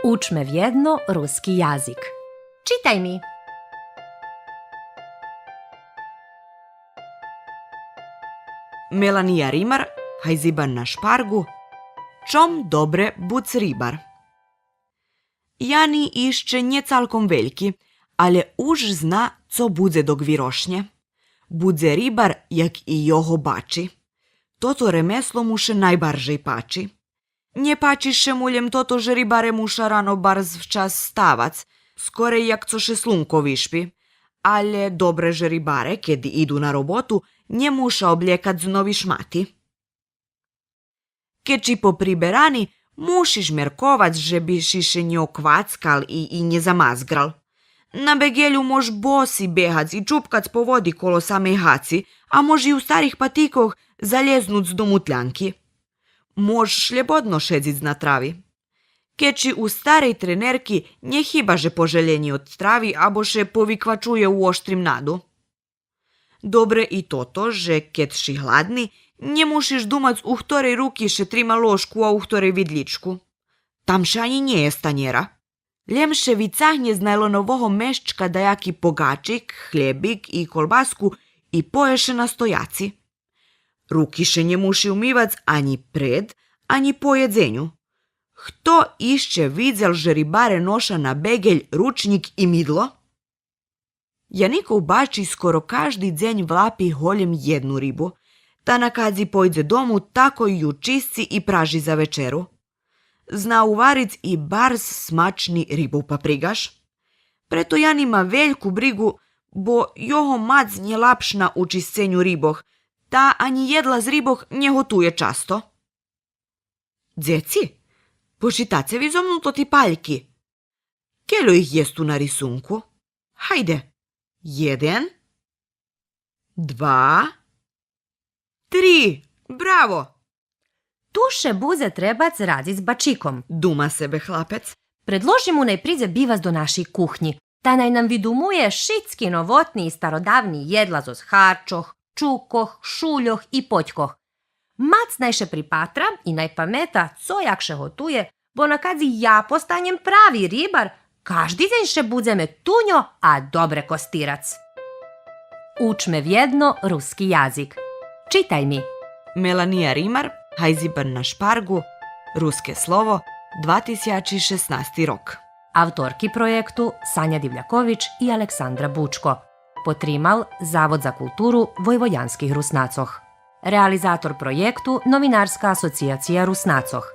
Učme vjedno ruski jazik. Čitaj mi. Melanija Rimar, hajziban na špargu, čom dobre buc ribar. Jani išće nje calkom veliki, ale už zna, co budze do gvirošnje. Budze ribar, jak i joho bači. Toto remeslo muše najbaržej pači. Nie pačiše muljem toto že ribare muša rano barz včas stavac, skore jak co še slunko višpi. Ale dobre že ribare, kedi idu na robotu, nje muša obljekat z novi šmati. Keči po priberani, mušiš merkovac, že bi šiše njo kvackal i nje zamazgral. Na begelju mož bosi behac i čupkac po vodi kolo same haci, a mož i u starih patikoh zaljeznut do mutljanki. Mož šljebodno šedzic na travi. Keči u starej trenerki nje hibaže poželjeni od travi, abo še povikvačuje u oštrim nadu. Dobre i toto, že ket ši hladni, nje mušiš dumac u htorej ruki še trima lošku, a u htorej vidličku. Tam še ani nje je stanjera. Ljemše vicahnje z najlonovoho meščka dajaki pogačik, hljebik i kolbasku i poješe na stojaci. Ruki še nje muši umivac ani pred, ani po jedzenju. Hto išće vidzel že ribare noša na begelj ručnik i midlo? Janikov bači skoro každi dzenj vlapi holjem jednu ribu. Ta na kadzi pojde domu, tako ju čisci i praži za večeru. Zna uvaric i barz smačni ribov paprigaš. Preto Jan ima veljku brigu, bo joho mac nje lapšna u čiscenju riboh, ta ani jedla z riboh nje hotuje často. Dzeci, počitace vi zomnuto ti paljki. Kelo ih jest tu na risunku? Hajde. 1, 2, 3. Bravo! Tuše buze trebac radit s bačikom. Duma sebe hlapec. Predloži mu naj pridze bivas do naših kuhnji. Ta naj nam vidumuje šitski novotni i starodavni jedlazo s harčoh, čukoh, šuljoh i poťkoh. Mac naj še pripatra i naj pameta, co jak še hotuje, bo na kadzi ja postanjem pravi ribar, každi deň še budzeme tunjo, a dobre kostirac. Učme vjedno ruski jazik. Čitaj mi. Melanija Rimar, hajziban na špargu, ruske slovo, 2016 rok. Avtorki projektu Sanja Divljaković i Aleksandra Bučko. Potrimal Zavod za kulturu Vojvojanskih Rusnacoh. Realizator projektu Novinarska asocijacija Rusnacoh.